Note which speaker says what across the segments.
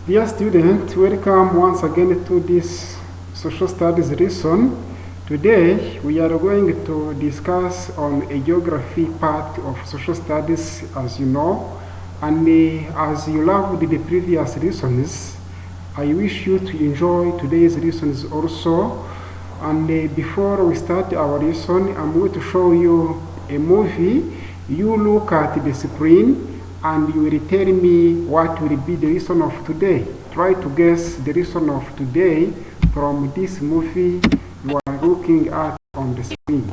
Speaker 1: Dear students, welcome once again to this social studies lesson. Today we are going to discuss on a geography part of social studies, as you know, and as you loved the previous lessons, I wish you to enjoy today's lessons also. And before we start our lesson, I'm going to show you a movie. You look at the screen and you will tell me what will be the lesson of today. Try to guess the lesson of today from this movie you are looking at on the screen.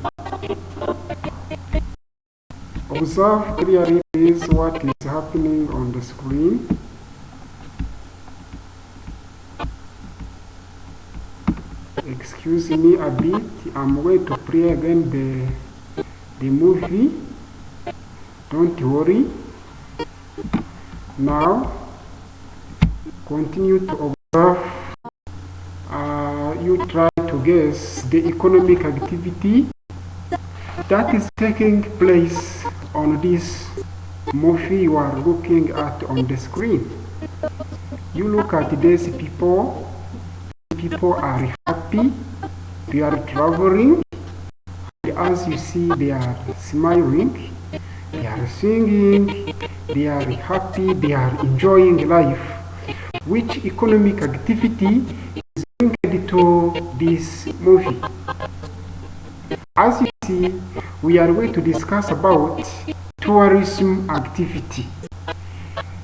Speaker 1: Observe clearly please what is happening on the screen. Excuse me a bit, I'm going to play again the movie. Don't worry. Now, continue to observe. You try to guess the economic activity that is taking place on this movie you are looking at on the screen. You look at these people. People are happy. They are traveling. And as you see, they are smiling. They are singing, they are happy, they are enjoying life. Which economic activity is linked to this movie? As you see, we are going to discuss about tourism activity.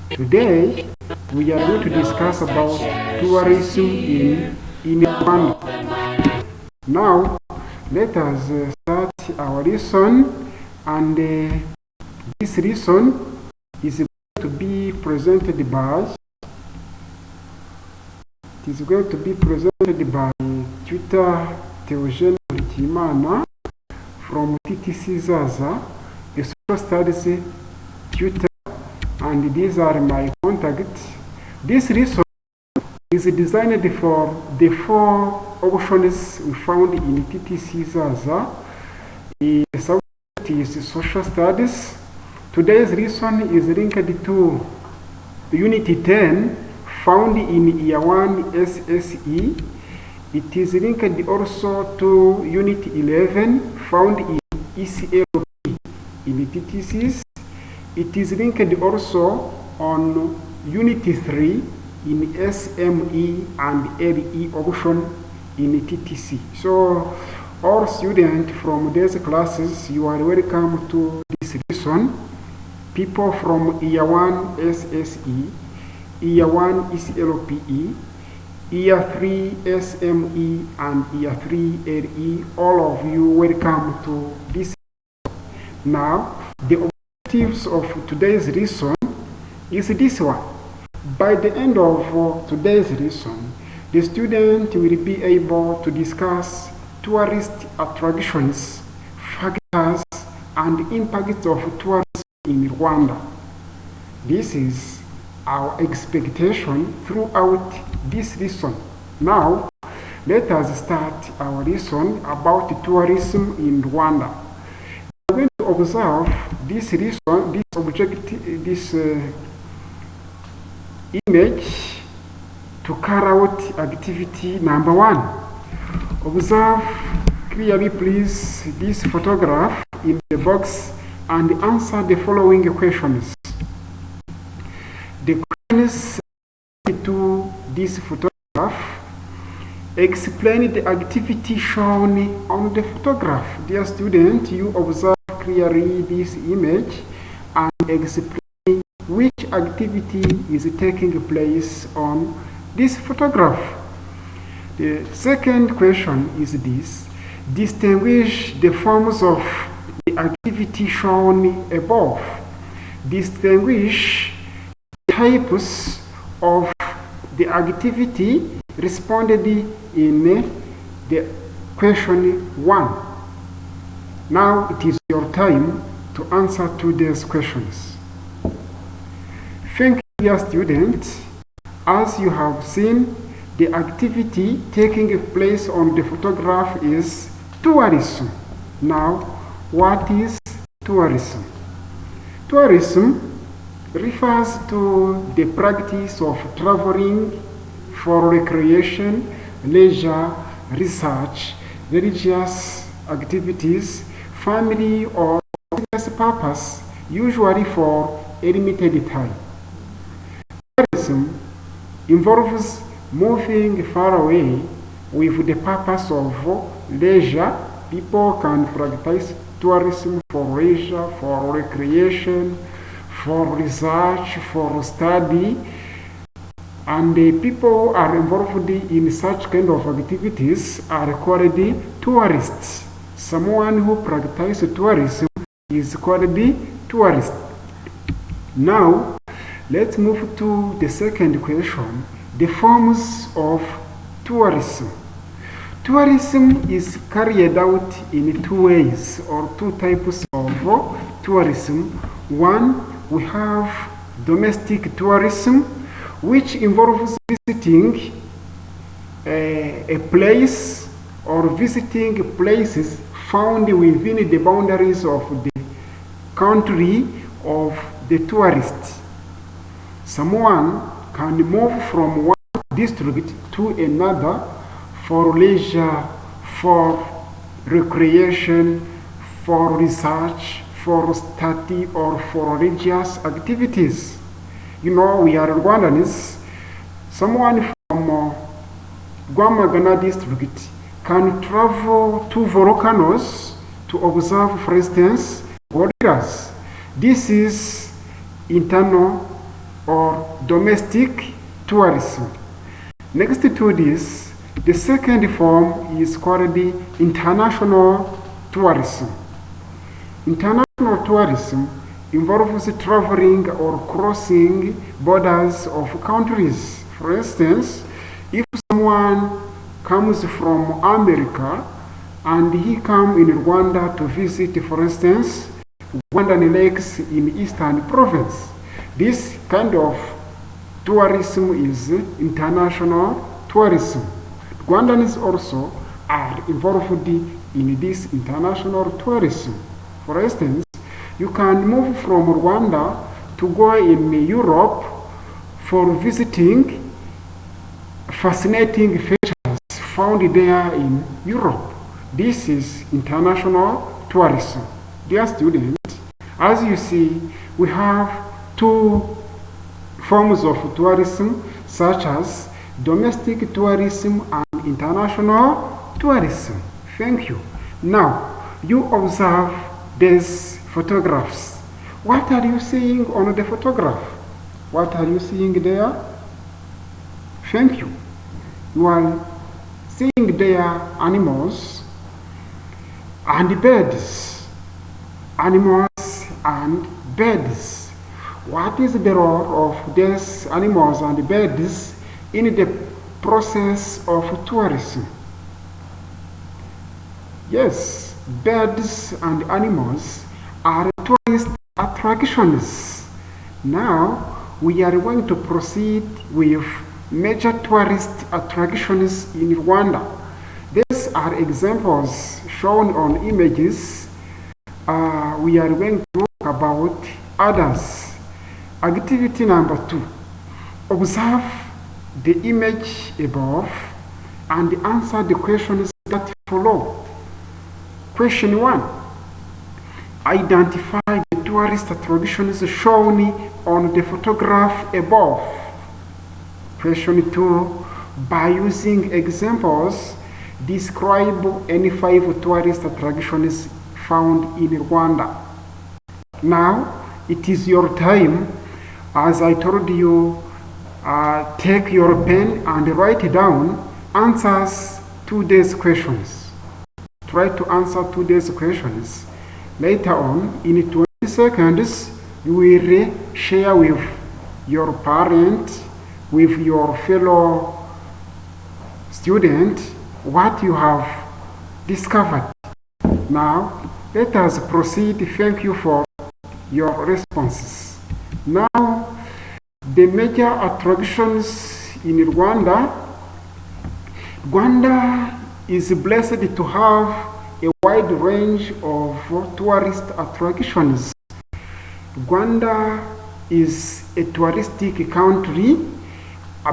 Speaker 1: Today, we are going to discuss about tourism in Rwanda. Now, let us start our lesson, and this lesson is going to be presented by tutor Theogene Kimana from TTC Zaza, a social studies tutor, and these are my contacts. This lesson is designed for the 4 options we found in TTC Zaza. The subject is social studies. Today's lesson is linked to Unit 10 found in Year 1 SSE. It is linked also to Unit 11 found in ECLP in TTCs. It is linked also on Unit 3 in SME and LE option in TTC. So all students from these classes, you are welcome to this lesson. People from Year 1 SSE, Year 1 ECLPE, Year 3 SME, and Year 3 LE, all of you welcome to this. Now, the objectives of today's lesson is this one. By the end of today's lesson, the student will be able to discuss tourist attractions, factors, and impacts of tourism in Rwanda. This is our expectation throughout this lesson. Now, let us start our lesson about tourism in Rwanda. We are going to observe this lesson, this objective, this image to carry out activity number 1. Observe clearly, please, this photograph in the box and answer the following questions. The questions to this photograph: explain the activity shown on the photograph. Dear student, you observe clearly this image and explain which activity is taking place on this photograph. The second question is this: distinguish the forms of the activity shown above. Distinguish types of the activity responded in the question 1. Now it is your time to answer to these questions. Thank you, dear students. As you have seen, the activity taking place on the photograph is tourism. Now, what is tourism? Tourism refers to the practice of traveling for recreation, leisure, research, religious activities, family or business purpose, usually for a limited time. Tourism involves moving far away with the purpose of leisure. People can practice tourism for leisure, for recreation, for research, for study, and the people who are involved in such kind of activities are called tourists. Someone who practices tourism is called tourist. Now, let's move to the second question, the forms of tourism. Tourism is carried out in two ways or two types of tourism. One, we have domestic tourism, which involves visiting a place or visiting places found within the boundaries of the country of the tourist. Someone can move from one district to another for leisure, for recreation, for research, for study, or for religious activities. You know, we are Rwandans. Someone from Rwamagana district can travel to volcanoes to observe, for instance, gorillas. This is internal or domestic tourism. Next to this, the second form is called the international tourism. International tourism involves traveling or crossing borders of countries. For instance, if someone comes from America and he comes in Rwanda to visit, for instance, Rwandan lakes in Eastern Province, this kind of tourism is international tourism. Rwandans also are involved in this international tourism. For instance, you can move from Rwanda to go in Europe for visiting fascinating features found there in Europe. This is international tourism. Dear students, as you see, we have two forms of tourism, such as domestic tourism and international tourism. Thank you. Now, you observe these photographs. What are you seeing on the photograph? What are you seeing there? Thank you. You are seeing there animals and birds. Animals and birds. What is the role of these animals and birds in the process of tourism? Yes, birds and animals are tourist attractions. Now, we are going to proceed with major tourist attractions in Rwanda. These are examples shown on images. We are going to talk about others. Activity number 2. Observe the image above and answer the questions that follow. Question 1. Identify the tourist attractions shown on the photograph above. Question 2. By using examples, describe any 5 tourist attractions found in Rwanda. Now, it is your time. As I told you, take your pen and write down answers to these questions. Try to answer to these questions. Later on, in 20 seconds, you will share with your parent, with your fellow student, what you have discovered. Now, let us proceed. Thank you for your responses. Now, the major attractions in Rwanda. Rwanda is blessed to have a wide range of tourist attractions. Rwanda is a touristic country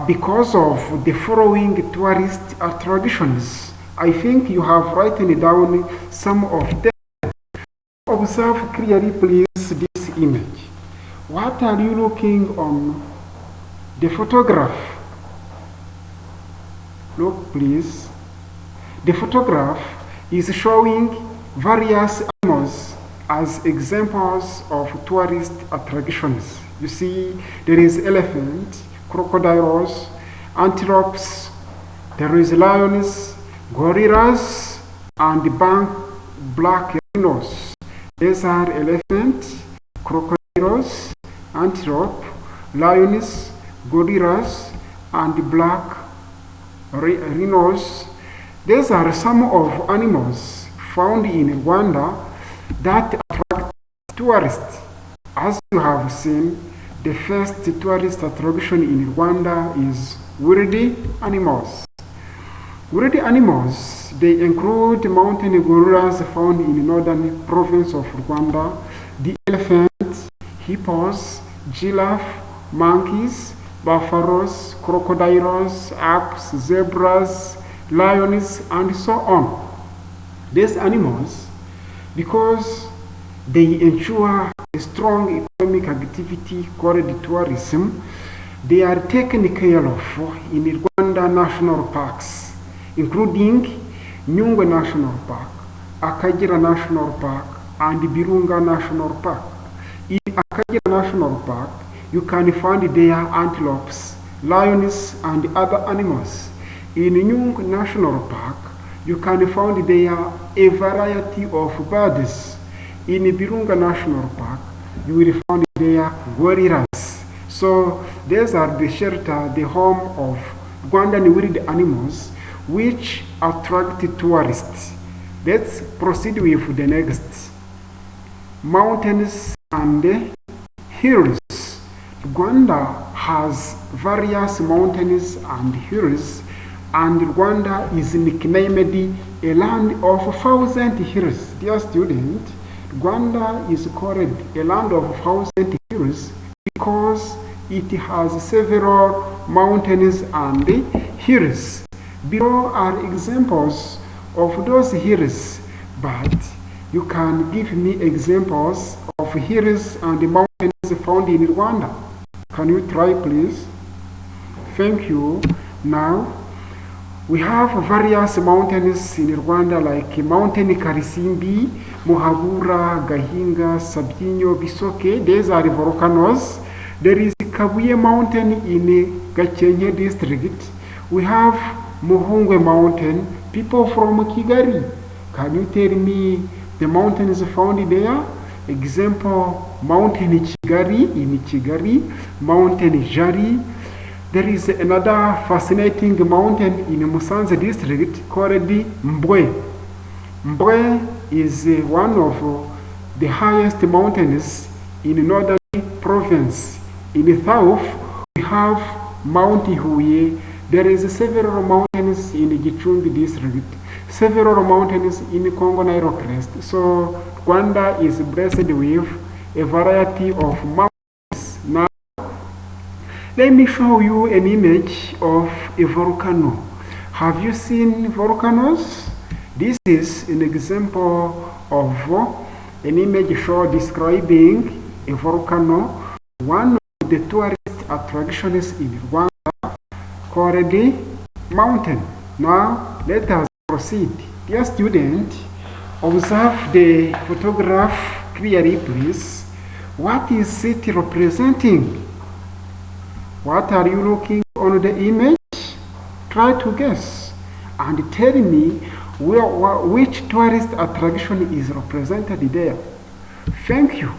Speaker 1: because of the following tourist attractions. I think you have written down some of them. Observe clearly, please, this image. What are you looking on the photograph? Look, please. The photograph is showing various animals as examples of tourist attractions. You see, there is elephant, crocodiles, antelopes, there is lions, gorillas, and black rhinos. These are elephant, crocodiles, antelope, lions, gorillas, and black rhinos. These are some of animals found in Rwanda that attract tourists. As you have seen, the first tourist attraction in Rwanda is wild animals. Wild animals, they include mountain gorillas found in northern province of Rwanda, the elephant, hippos, giraffe, monkeys, buffaloes, crocodiles, apes, zebras, lions, and so on. These animals, because they ensure a strong economic activity called tourism, they are taken care of in Rwanda national parks, including Nyungwe National Park, Akagera National Park, and Virunga National Park. In Akagera National Park, you can find there antelopes, lions, and other animals. In Nyungwe National Park, you can find there a variety of birds. In Virunga National Park, you will find there gorillas. So these are the shelter, the home of Rwandan wild animals which attract tourists. Let's proceed with the next. Mountains and hills. Rwanda has various mountains and hills, and Rwanda is nicknamed a land of 1,000 hills. Dear student, Rwanda is called a land of 1,000 hills because it has several mountains and hills. Below are examples of those hills, but you can give me examples of hills and mountains found in Rwanda. Can you try, please? Thank you. Now, we have various mountains in Rwanda like Mountain Karisimbi, Muhabura, Gahinga, Sabyinyo, Bisoke. These are volcanoes. There is Kabuye Mountain in Gakenke district. We have Muhungwe Mountain. People from Kigali. Can you tell me the mountains found there? Example, Mountain Chigari in Chigari, Mountain Jari. There is another fascinating mountain in Musanze district called Mbwe. Mbwe is one of the highest mountains in northern province. In the south, we have Mount Huye. There is several mountains in the Gicumbi district, several mountains in Congo Nile crest. So Rwanda is blessed with a variety of mountains. Now, let me show you an image of a volcano. Have you seen volcanoes? This is an example of an image show describing a volcano, one of the tourist attractions in Rwanda called the mountain. Now, let us proceed. Dear student, observe the photograph clearly, please. What is it representing? What are you looking on the image? Try to guess and tell me which tourist attraction is represented there. Thank you.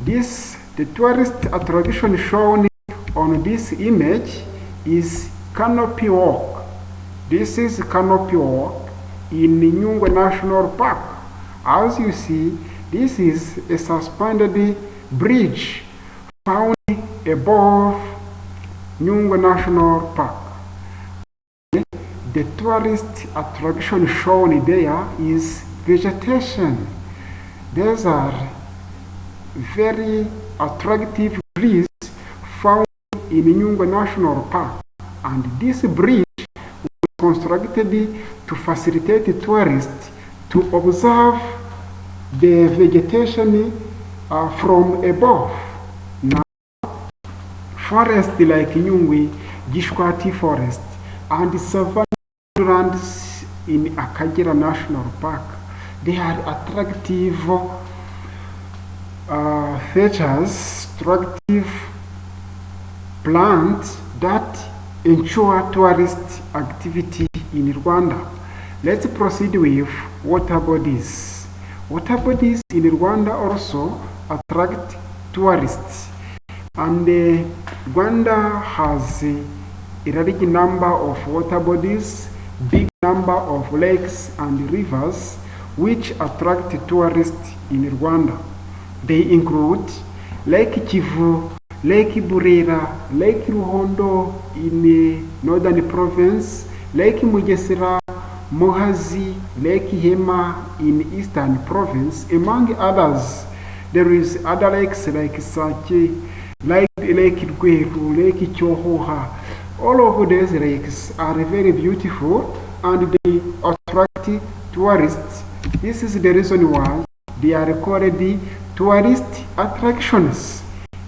Speaker 1: The tourist attraction shown on this image is Canopy Walk. This is Canopy Walk in Nyungwe National Park. As you see, this is a suspended bridge found above Nyungwe National Park. The tourist attraction shown there is vegetation. These are very attractive bridge found in Nyungwe National Park, and this bridge was constructed to facilitate tourists to observe the vegetation from above. Now, forests like Nyungwe, Gishwati Forest, and savanna lands in Akagera National Park, they are attractive features, attractive plants that ensure tourist activity in Rwanda. Let's proceed with water bodies. Water bodies in Rwanda also attract tourists, and Rwanda has a large number of water bodies, big number of lakes and rivers which attract tourists in Rwanda. They include Lake Kivu, Lake Burera, Lake Ruhondo in the northern province, Lake Mugesera, Muhazi, Lake Hema in eastern province, among others. There is other lakes like Sake, like Lake Rweru, Lake Chohoha. All of these lakes are very beautiful and they attract tourists. This is the reason why they are called the tourist attractions.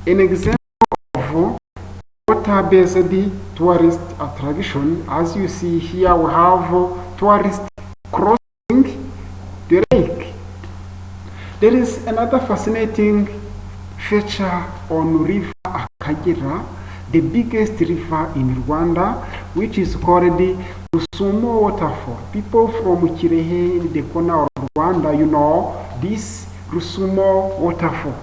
Speaker 1: An example of water-based tourist attraction, as you see here, we have tourists crossing the lake. There is another fascinating feature on River Akagera, the biggest river in Rwanda, which is called the Rusumo waterfall. People from Kirehe in the corner of Rwanda, you know this Rusumo waterfall.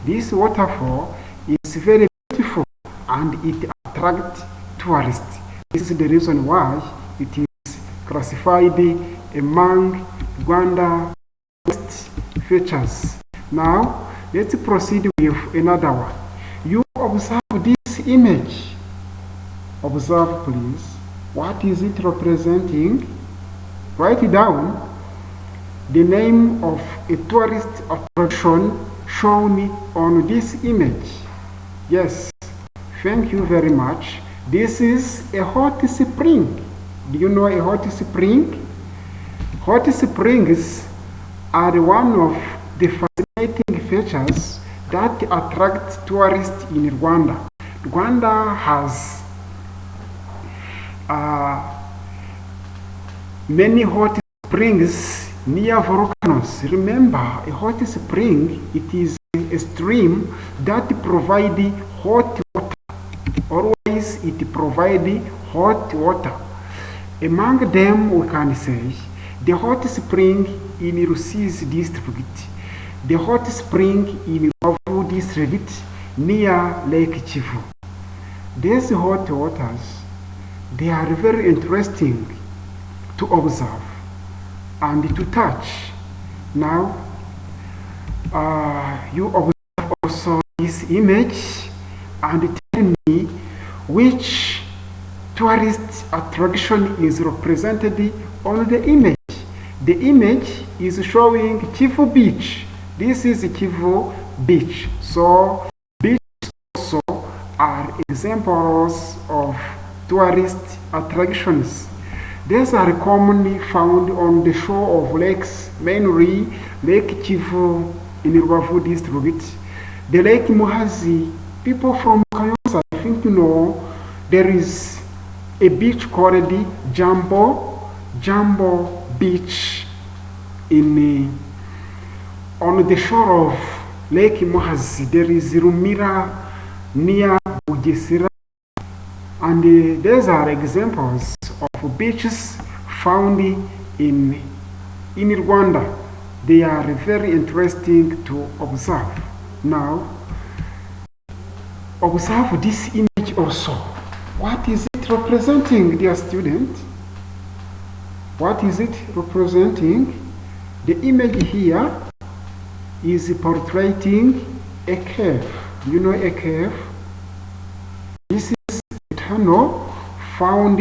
Speaker 1: This waterfall is very beautiful and it attracts tourists. This is the reason why it is classified among Rwanda best features. Now, let's proceed with another one. You observe this image. Observe, please. What is it representing? Write it down. The name of a tourist attraction shown on this image. Yes, thank you very much. This is a hot spring. Do you know a hot spring? Hot springs are one of the fascinating features that attract tourists in Rwanda. Rwanda has many hot springs near volcanoes. Remember, a hot spring, it is a stream that provides hot water. Always it provides hot water. Among them, we can say the hot spring in Rusizi district, the hot spring in Rubavu district near Lake Kivu. These hot waters, they are very interesting to observe and to touch. Now, you observe also this image and tell me which tourist attraction is represented on the image. The image is showing Kivu Beach. This is Kivu Beach. So, beaches also are examples of tourist attractions. These are commonly found on the shore of lakes, mainly Lake Kivu in Rubavu district, the Lake Muhazi. People from Kayonza, I think you know, there is a beach called the Jumbo Beach on the shore of Lake Muhazi. There is Rumira near Bugesera, and these are examples of beaches found in Rwanda. They are very interesting to observe. Now, observe this image also. What is it representing, dear student? What is it representing? The image here is portraying a cave. Do you know a cave? This is a tunnel found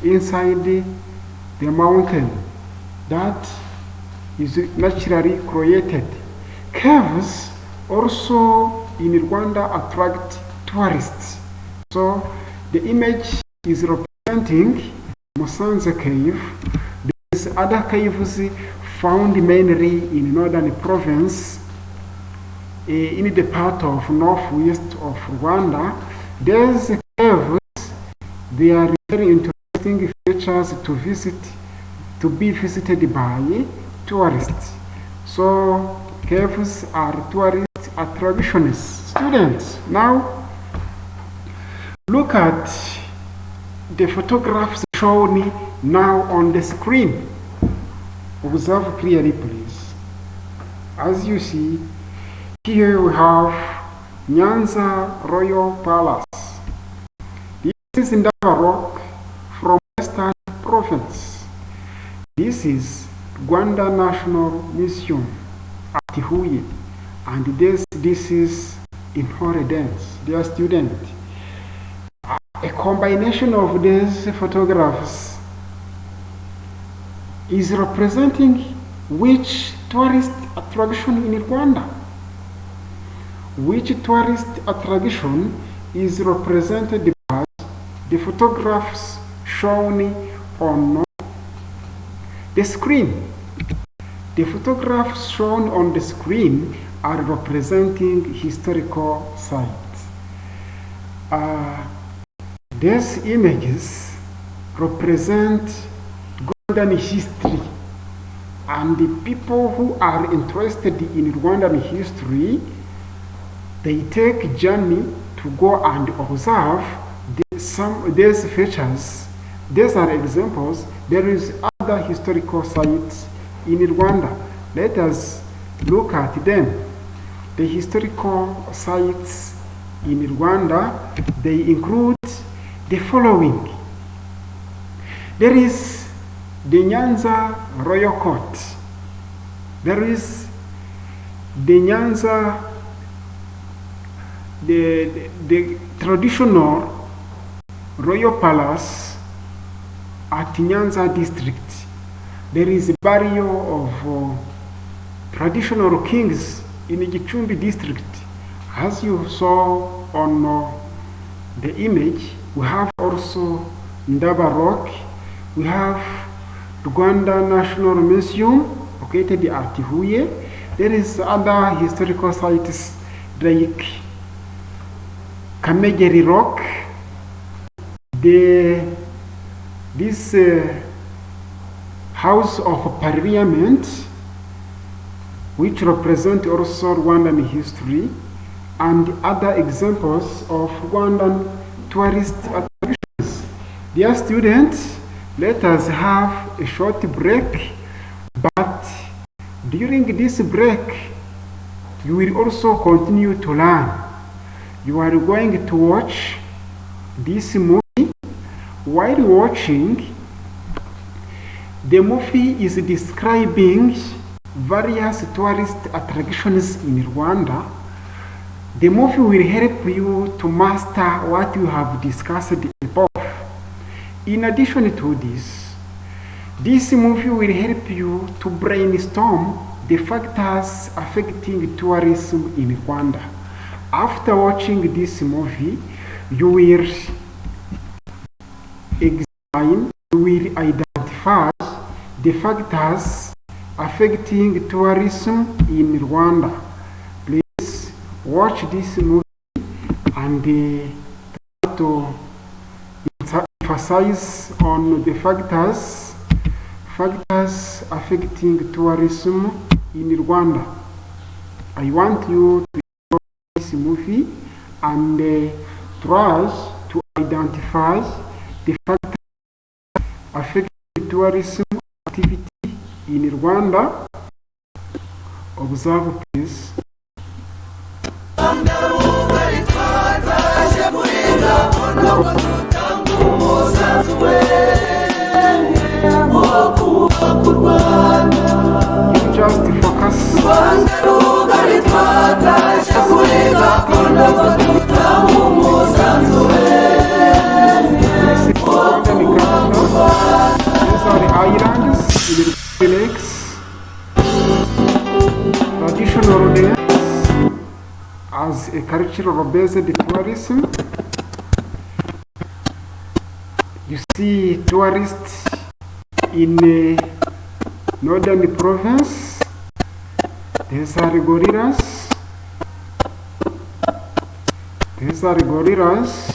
Speaker 1: inside the mountain that is naturally created. Caves also in Rwanda attract tourists. So the image is representing Musanze cave. There is other caves found mainly in northern province, in the part of northwest of Rwanda. These caves, they are very interesting features to be visited by tourists. So caves are tourist attractions. Students, now look at the photographs shown now on the screen. Observe clearly, please. As you see, here we have Nyanza Royal Palace. This is in Rock from Western Province. This is Rwanda National Museum at Huye, and this is in Horedance, dear student. A combination of these photographs is representing which tourist attraction in Rwanda? Which tourist attraction is represented by the photographs shown on the screen? The photographs shown on the screen are representing historical sites. These images represent Rwandan history, and the people who are interested in Rwandan history, they take a journey to go and observe these features. These are examples. There is other historical sites in Rwanda. Let us look at them. The historical sites in Rwanda, they include the following. There is the Nyanza Royal Court. There is the Nyanza, the traditional Royal Palace at Nyanza district. There is a burial of traditional kings in the Gicumbi district. As you saw on the image, we have also Ndaba Rock. We have Rwanda National Museum located at Huye. There is other historical sites like Kamegeri Rock. This House of Parliament, which represent also Rwandan history, and other examples of Rwandan tourist attractions. Dear students, let us have a short break, but during this break, you will also continue to learn. You are going to watch this movie. While watching, the movie is describing various tourist attractions in Rwanda. The movie will help you to master what you have discussed above. In addition to this movie will help you to brainstorm the factors affecting tourism in Rwanda. After watching this movie, you will examine, you will identify the factors affecting tourism in Rwanda. Please watch this movie and try to emphasize on the factors affecting tourism in Rwanda. I want you to watch this movie and try to identify the factors affecting tourism activity in Rwanda. Observe, please. You just focus. These are the islands in the lakes. Traditional dance as a culture. cultural based tourism. You see tourists in northern province. These are gorillas. These are gorillas,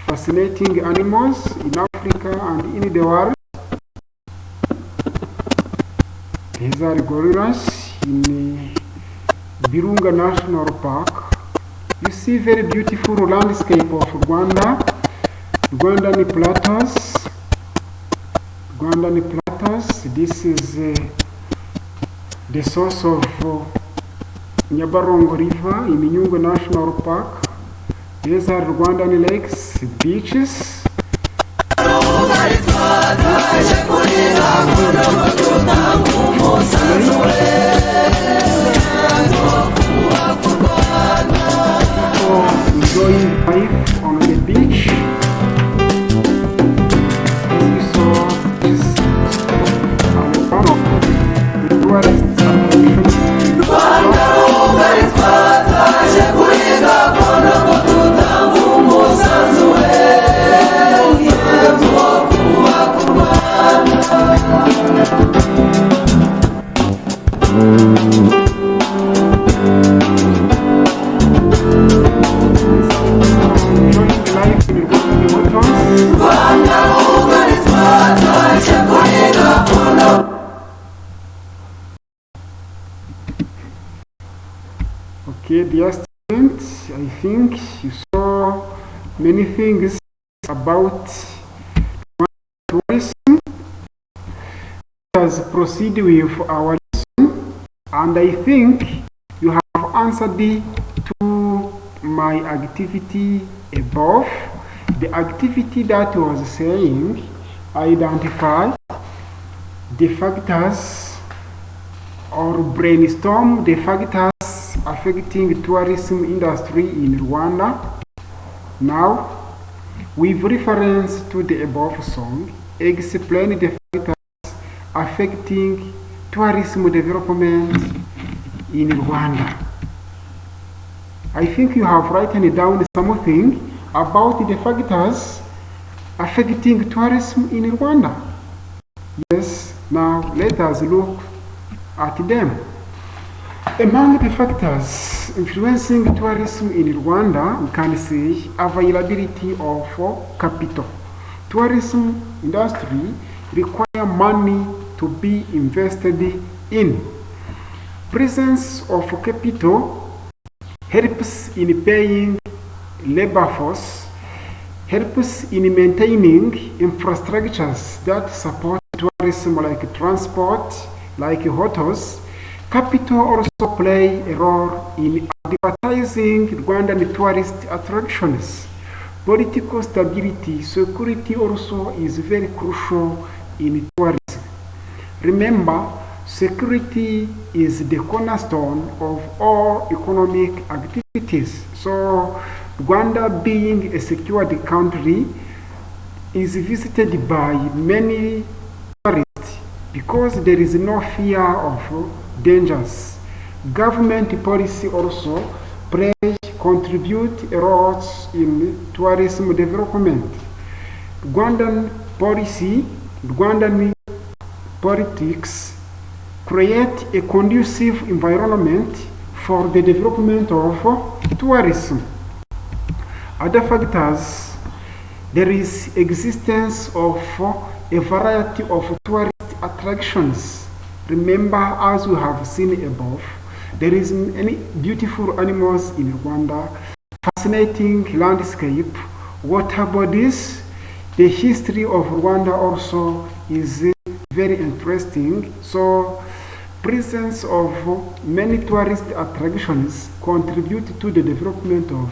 Speaker 1: fascinating animals in Africa and in the world. These are gorillas in Virunga National Park. You see very beautiful landscape of Rwanda, Rwandan plateaus. Rwandan plateaus. This is the source of Nyabarongo River in Nyungwe National Park. These are Rwandan lakes, beaches. Enjoying life on the beach. You saw this and one of the tourist Okay, dear students, I think you saw many things about tourism. Let us proceed with our lesson, and I think you have answered to my activity above. The activity that was saying, identify the factors or brainstorm the factors affecting tourism industry in Rwanda. Now, with reference to the above song, explain the factors affecting tourism development in Rwanda. I think you have written down something about the factors affecting tourism in Rwanda. Yes, now let us look at them. Among the factors influencing tourism in Rwanda, we can say availability of capital. Tourism industry require money to be invested in. Presence of capital helps in paying labor force, helps in maintaining infrastructures that support tourism like transport, like hotels. Capital also play a role in advertising Rwandan tourist attractions. Political stability, security also is very crucial in tourism. Remember, security is the cornerstone of all economic activities. So, Rwanda being a secured country is visited by many tourists because there is no fear of dangers. Government policy also contribute a lot in tourism development. Rwandan policy, Rwandan politics create a conducive environment for the development of tourism. Other factors, there is existence of a variety of tourist attractions. Remember, as we have seen above, there is many beautiful animals in Rwanda, fascinating landscape, water bodies. The history of Rwanda also is very interesting. So, presence of many tourist attractions contribute to the development of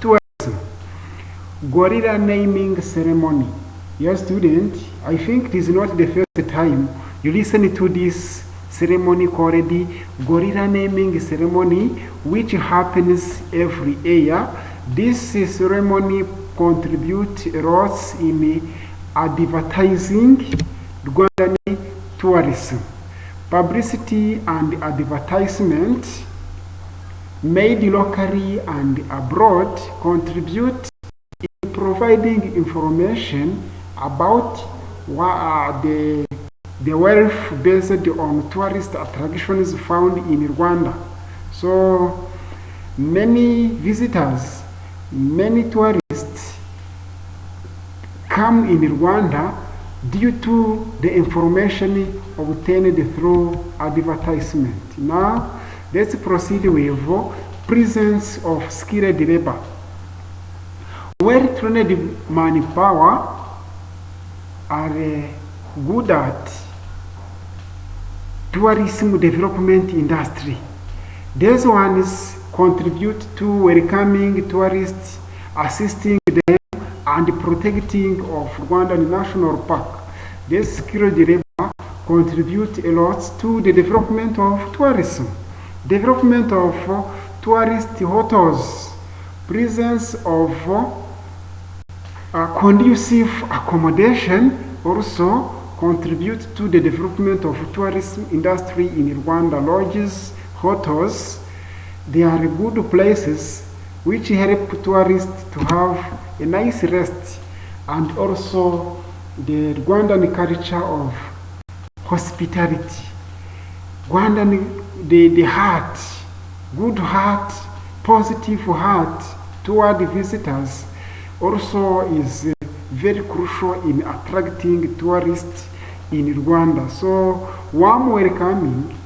Speaker 1: tourism. Gorilla naming ceremony. Yes, student, I think it is not the first time you listen to this ceremony called the gorilla naming ceremony, which happens every year. This ceremony contributes a lot in advertising Rwandan tourism. Publicity and advertisement made locally and abroad contribute in providing information about the wealth based on tourist attractions found in Rwanda. So many visitors, many tourists come in Rwanda due to the information obtained through advertisement. Now, let's proceed with presence of skilled labor. Well-trained manpower are good at tourism development industry. These ones contribute to welcoming tourists, assisting them, and protecting of Rwandan National Park. This skilled labor contribute a lot to the development of tourism, development of tourist hotels, presence of conducive accommodation also contribute to the development of tourism industry in Rwanda. Lodges, hotels, they are good places which help tourists to have a nice rest, and also the Rwandan culture of hospitality. Rwandan, the heart, good heart, positive heart toward visitors also is very crucial in attracting tourists in Rwanda. So warm welcoming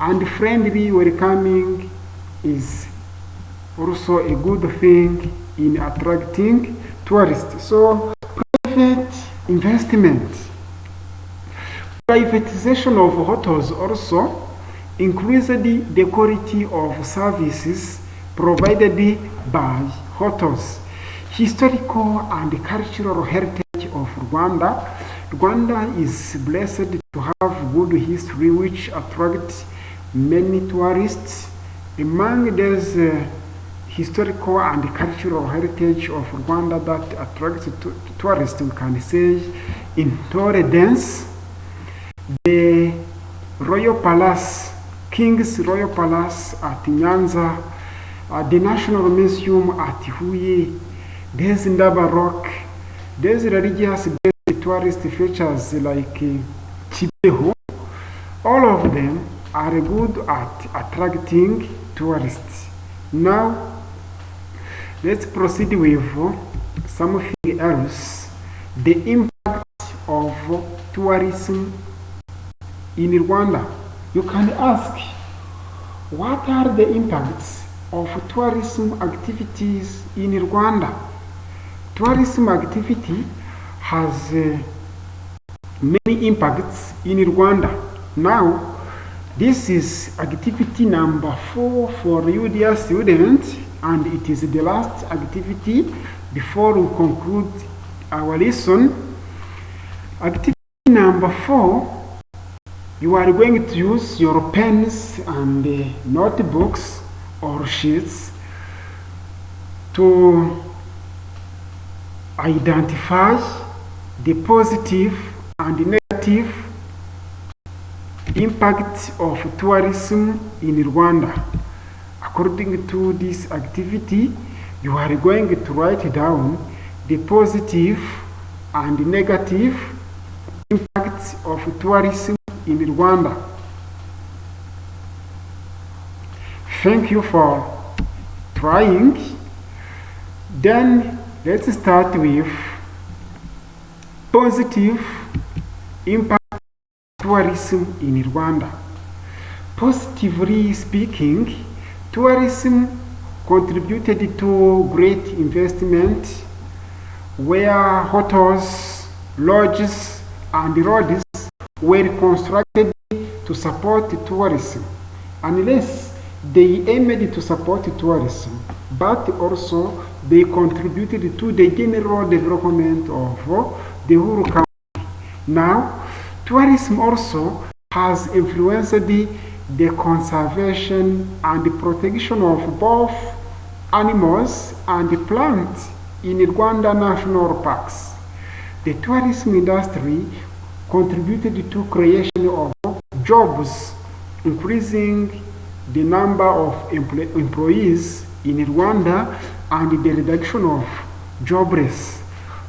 Speaker 1: and friendly welcoming is also a good thing in attracting tourists. So private investment. Privatization of hotels also increased the quality of services provided by hotels. Historical and cultural heritage of Rwanda. Rwanda is blessed to have good history which attracts many tourists. Among these historical and cultural heritage of Rwanda that attracts tourists, we can say Intore dance, the Royal Palace, King's Royal Palace at Nyanza, the National Museum at Huye, there's Ndaba Rock, there's religious tourist features like Chibeho. All of them are good at attracting tourists. Now, let's proceed with something else. The impact of tourism in Rwanda. You can ask, what are the impacts of tourism activities in Rwanda? Tourism activity has many impacts in Rwanda. Now, this is activity number 4 for you, dear students, and it is the last activity before we conclude our lesson. Activity number 4, you are going to use your pens and notebooks or sheets to identify the positive and negative impact of tourism in Rwanda. According to this activity, you are going to write down the positive and negative impacts of tourism in Rwanda. Thank you for trying. Then let's start with positive impact of tourism in Rwanda. Positively speaking, tourism contributed to great investment where hotels, lodges, and roads were constructed to support tourism. Unless they aimed to support tourism, but also they contributed to the general development of the whole country. Now, tourism also has influenced the conservation and the protection of both animals and plants in Rwanda national parks. The tourism industry contributed to creation of jobs, increasing the number of employees in Rwanda and the reduction of jobless.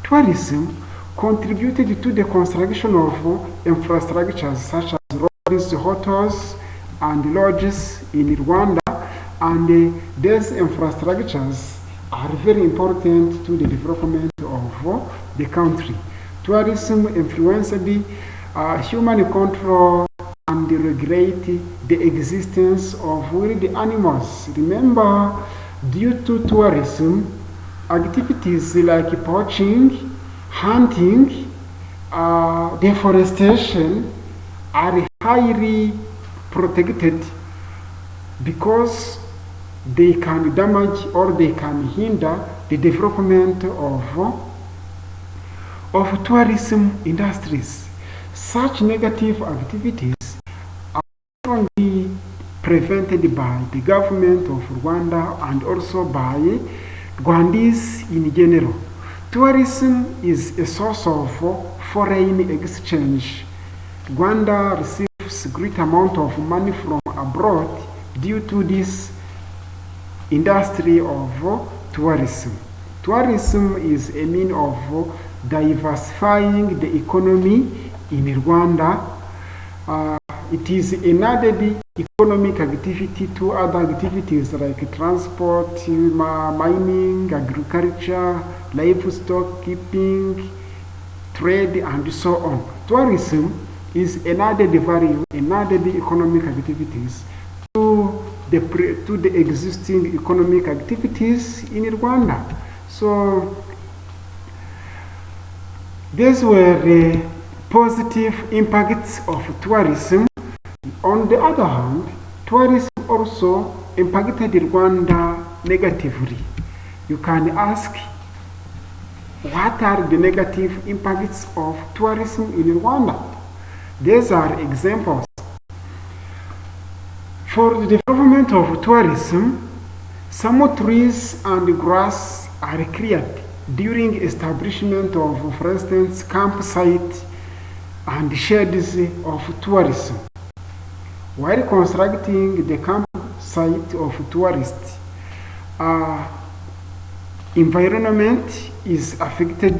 Speaker 1: Tourism contributed to the construction of infrastructures such as roads, hotels, and lodges in Rwanda, and these infrastructures are very important to the development of the country. Tourism influenced the human control and regulate the existence of wild animals. Remember, due to tourism, activities like poaching, hunting, deforestation are highly protected because they can damage or they can hinder the development of tourism industries. Such negative activities are strongly prevented by the government of Rwanda and also by Rwandese in general. Tourism is a source of foreign exchange. Rwanda receives great amount of money from abroad due to this industry of tourism. Tourism is a means of diversifying the economy in Rwanda. It is another economic activity to other activities like transport, mining, agriculture, livestock keeping, trade, and so on. Tourism is another value, another economic activities to the existing economic activities in Rwanda. So these were the positive impacts of tourism. On the other hand, tourism also impacted Rwanda negatively. You can ask, what are the negative impacts of tourism in Rwanda? These are examples. For the development of tourism, some trees and grass are cleared during establishment of, for instance, campsite and sheds of tourism. While constructing the campsite of tourists, environment is affected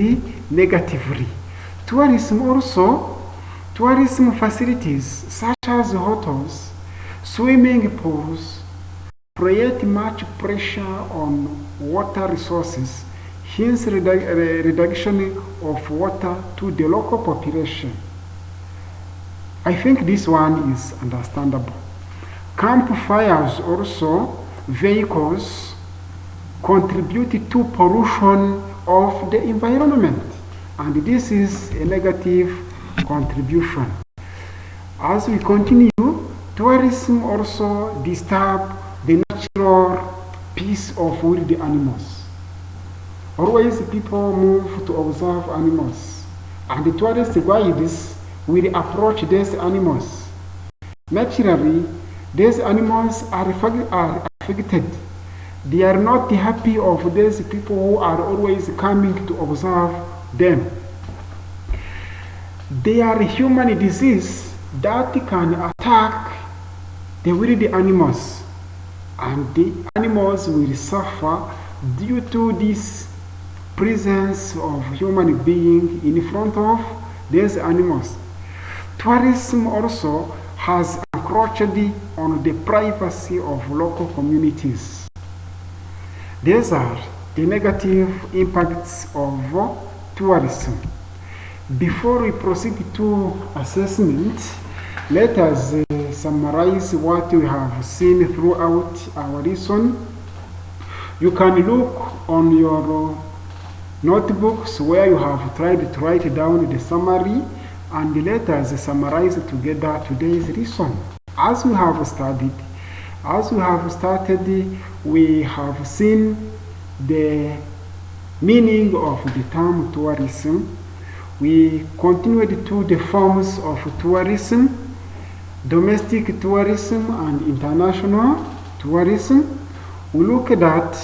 Speaker 1: negatively. Tourism facilities such as hotels, swimming pools create much pressure on water resources, hence reduction of water to the local population. I think this one is understandable. Campfires also, vehicles, contribute to pollution of the environment, and this is a negative contribution. As we continue, tourism also disturbs the natural peace of wild animals. Always people move to observe animals, and the tourist guides will approach these animals. Naturally, these animals are affected. They are not happy of these people who are always coming to observe them. They are human disease that can attack the wild animals, and the animals will suffer due to this presence of human being in front of these animals. Tourism also has encroached on the privacy of local communities. These are the negative impacts of tourism. Before we proceed to assessment, let us summarize what we have seen throughout our lesson. You can look on your notebooks where you have tried to write down the summary, and let us summarize together today's lesson. As we have studied, as we have started, we have seen the meaning of the term tourism. We continued to the forms of tourism, domestic tourism and international tourism. We looked at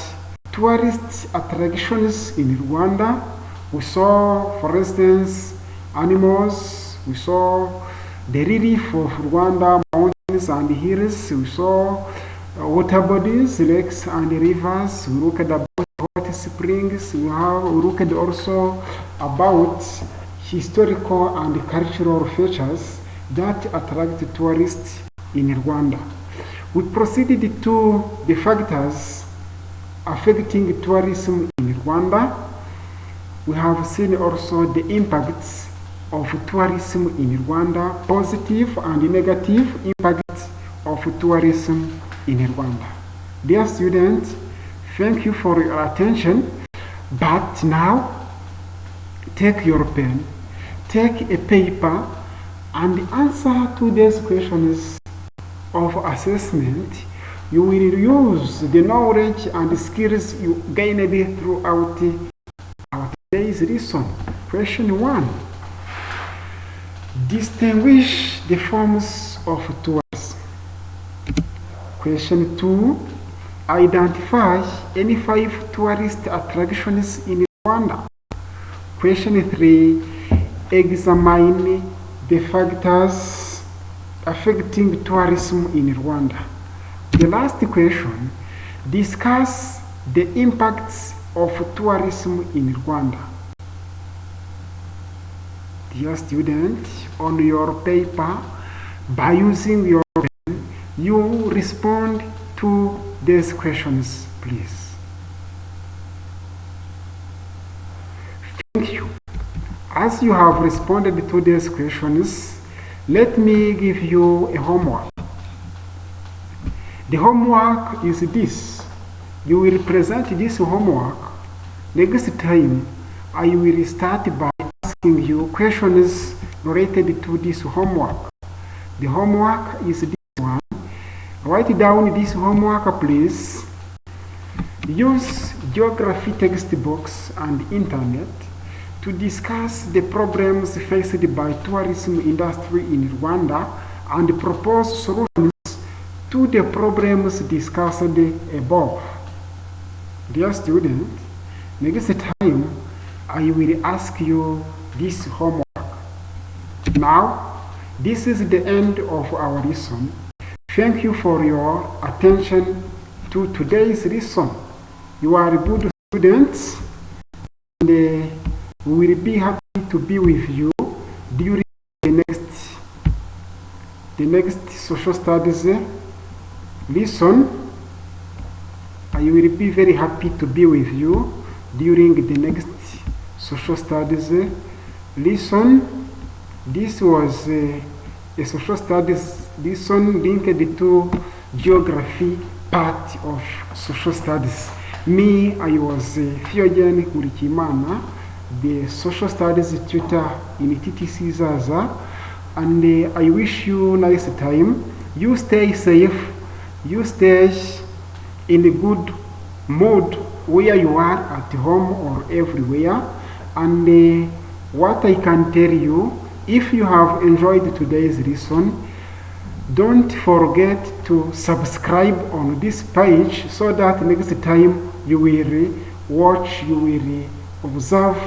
Speaker 1: tourist attractions in Rwanda. We saw, for instance, animals. We saw the relief of Rwanda, mountains and hills. We saw water bodies, lakes and rivers. We look at about hot springs. We look at also about historical and cultural features that attract tourists in Rwanda. We proceeded to the factors affecting tourism in Rwanda. We have seen also the impacts of tourism in Rwanda, positive and negative impacts of tourism in Rwanda. Dear students, thank you for your attention. But now, take your pen, take a paper, and answer today's questions of assessment. You will use the knowledge and skills you gained throughout our today's lesson. Question 1. Distinguish the forms of tourism. Question 2. Identify any 5 tourist attractions in Rwanda. Question 3. Examine the factors affecting tourism in Rwanda. The last question. Discuss the impacts of tourism in Rwanda. Dear students, on your paper, by using your pen, you respond to these questions, please. Thank you. As you have responded to these questions, let me give you a homework. The homework is this. You will present this homework. Next time, I will start by asking you questions related to this homework. The homework is this one. Write down this homework, please. Use geography textbooks and internet to discuss the problems faced by tourism industry in Rwanda and propose solutions to the problems discussed above. Dear students, next time I will ask you this homework. Now, this is the end of our lesson. Thank you for your attention to today's lesson. You are good students, and we will be happy to be with you during the next social studies lesson. I will be very happy to be with you during the next social studies lesson. This was a social studies lesson linked to geography part of social studies. Me, I was Theogen Kurikimana, the social studies tutor in TTC Zaza, and I wish you nice time. You stay safe, you stay in a good mood where you are at home or everywhere. And what I can tell you, if you have enjoyed today's lesson, don't forget to subscribe on this page so that next time you will watch, you will observe